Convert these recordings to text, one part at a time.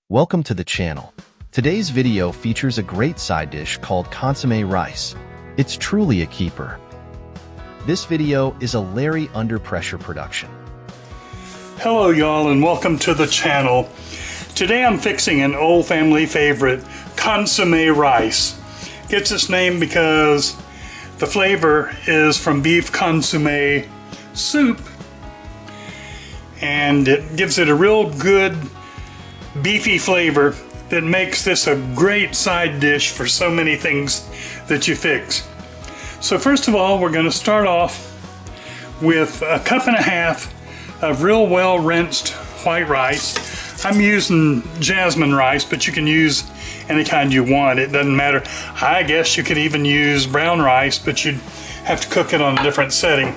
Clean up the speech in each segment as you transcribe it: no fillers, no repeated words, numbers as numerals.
Welcome to the channel. Today's video features a great side dish called Consomme Rice. It's truly a keeper. This video is a Larry Under Pressure production. Hello y'all and welcome to the channel. Today I'm fixing an old family favorite, Consomme Rice. Gets its name because the flavor is from beef consomme soup, and it gives it a real good beefy flavor that makes this a great side dish for so many things that you fix. So first of all, we're going to start off with a cup and a half of real well rinsed white rice. I'm using jasmine rice, but you can use any kind you want. It doesn't matter. I guess you could even use brown rice, but you'd have to cook it on a different setting.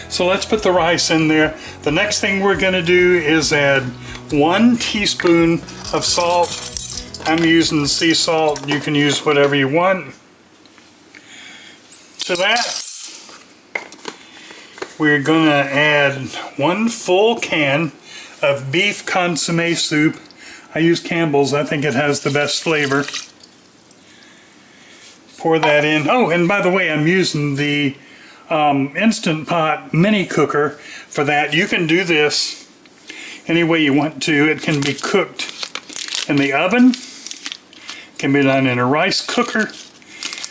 So let's put the rice in there. The next thing we're going to do is add 1 teaspoon of salt. I'm using sea salt. You can use whatever you want. To that, we're going to add 1 full can of beef consomme soup. I use Campbell's. I think it has the best flavor. Pour that in. Oh, and by the way, I'm using the Instant Pot mini cooker for that. You can do this any way you want to. It can be cooked in the oven, can be done in a rice cooker,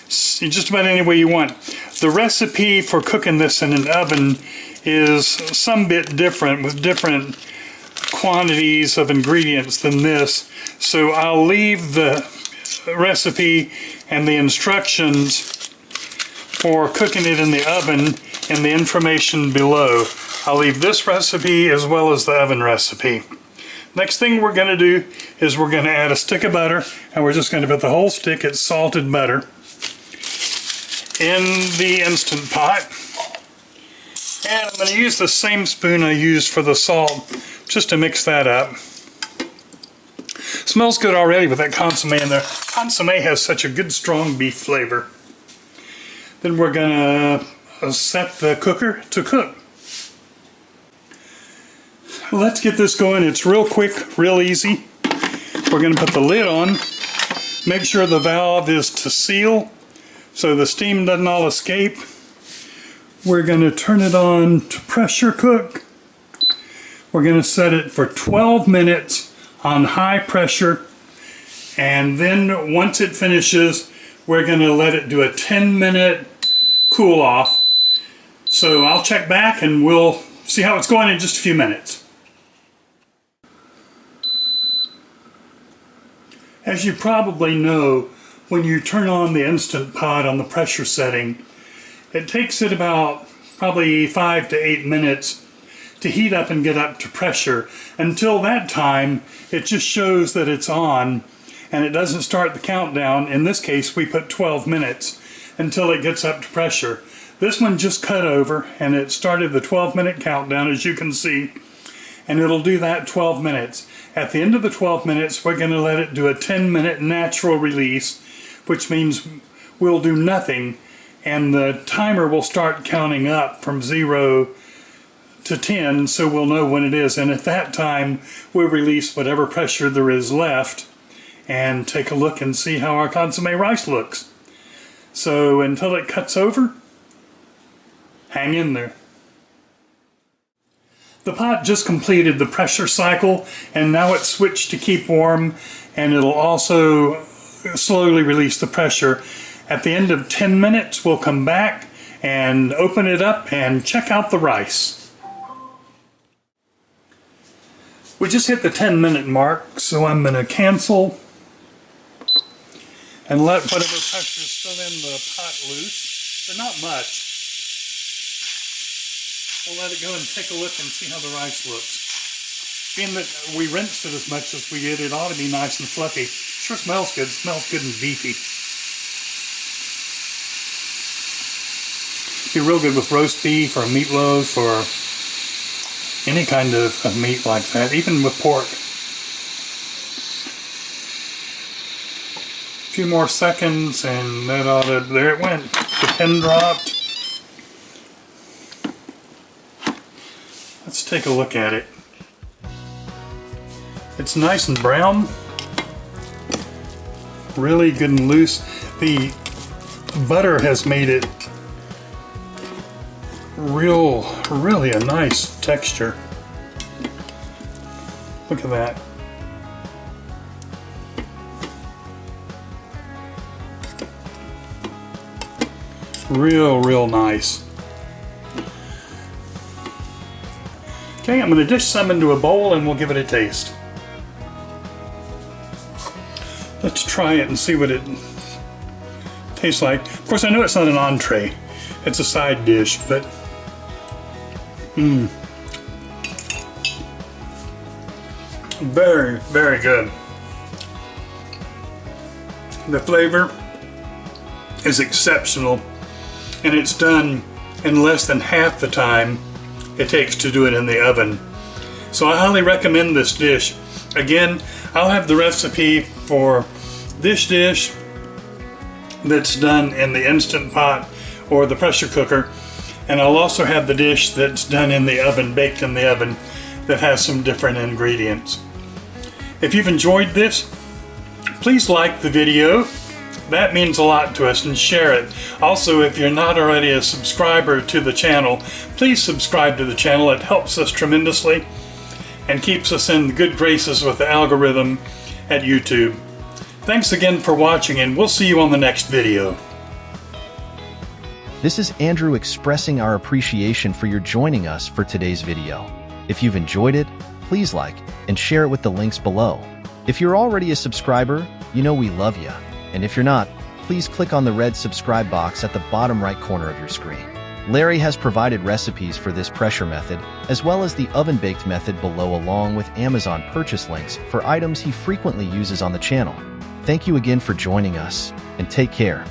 just about any way you want. The recipe for cooking this in an oven is some bit different, with different quantities of ingredients than this, so I'll leave the recipe and the instructions for cooking it in the oven in the information below. I'll leave this recipe as well as the oven recipe. Next thing we're going to do is we're going to add a stick of butter, and we're just going to put the whole stick, it's salted butter, in the Instant Pot. And I'm going to use the same spoon I used for the salt just to mix that up. Smells good already with that consomme in there. Consomme has such a good strong beef flavor. Then we're going to set the cooker to cook. Let's get this going. It's real quick, real easy. We're going to put the lid on. Make sure the valve is to seal so the steam doesn't all escape. We're going to turn it on to pressure cook. We're going to set it for 12 minutes on high pressure, and then once it finishes, we're going to let it do a 10-minute cool off. So I'll check back and we'll see how it's going in just a few minutes. As you probably know, when you turn on the Instant Pot on the pressure setting, it takes it about probably 5 to 8 minutes to heat up and get up to pressure. Until that time, it just shows that it's on, and it doesn't start the countdown. In this case, we put 12 minutes until it gets up to pressure. This one just cut over, and it started the 12-minute countdown, as you can see, and it'll do that 12 minutes. At the end of the 12 minutes, we're going to let it do a 10-minute natural release, which means we'll do nothing, and the timer will start counting up from 0 to 10, so we'll know when it is. And at that time, we'll release whatever pressure there is left and take a look and see how our consomme rice looks. So until it cuts over, hang in there. The pot just completed the pressure cycle, and now it's switched to keep warm, and it'll also slowly release the pressure. At the end of 10 minutes, we'll come back and open it up and check out the rice. We just hit the 10-minute mark, so I'm going to cancel and let whatever pressure is still in the pot loose. They're not much. We'll let it go and take a look and see how the rice looks. Being that we rinsed it as much as we did, it ought to be nice and fluffy. Sure smells good. It smells good and beefy. Be real good with roast beef or meatloaf or any kind of meat like that, even with pork. A few more seconds and that ought to, there it went. The pin dropped. Let's take a look at it. It It's nice and brown. Really good and loose. The butter has made it really a nice texture. Look at that. Real nice. Okay, I'm going to dish some into a bowl and we'll give it a taste. Let's try it and see what it tastes like. Of course, I know it's not an entree. It's a side dish, but very good. The flavor is exceptional, and it's done in less than half the time it takes to do it in the oven. So I highly recommend this dish. Again, I'll have the recipe for this dish that's done in the Instant Pot or the pressure cooker, and I'll also have the dish that's done in the oven, baked in the oven, that has some different ingredients. If you've enjoyed this, please like the video. That means a lot to us, and share it. Also, if you're not already a subscriber to the channel, please subscribe to the channel. It helps us tremendously and keeps us in good graces with the algorithm at YouTube. Thanks again for watching, and we'll see you on the next video. This is Andrew expressing our appreciation for your joining us for today's video. If you've enjoyed it, please like and share it with the links below. If you're already a subscriber, you know we love you. And if you're not, please click on the red subscribe box at the bottom right corner of your screen. Larry has provided recipes for this pressure method, as well as the oven-baked method below, along with Amazon purchase links for items he frequently uses on the channel. Thank you again for joining us, and take care.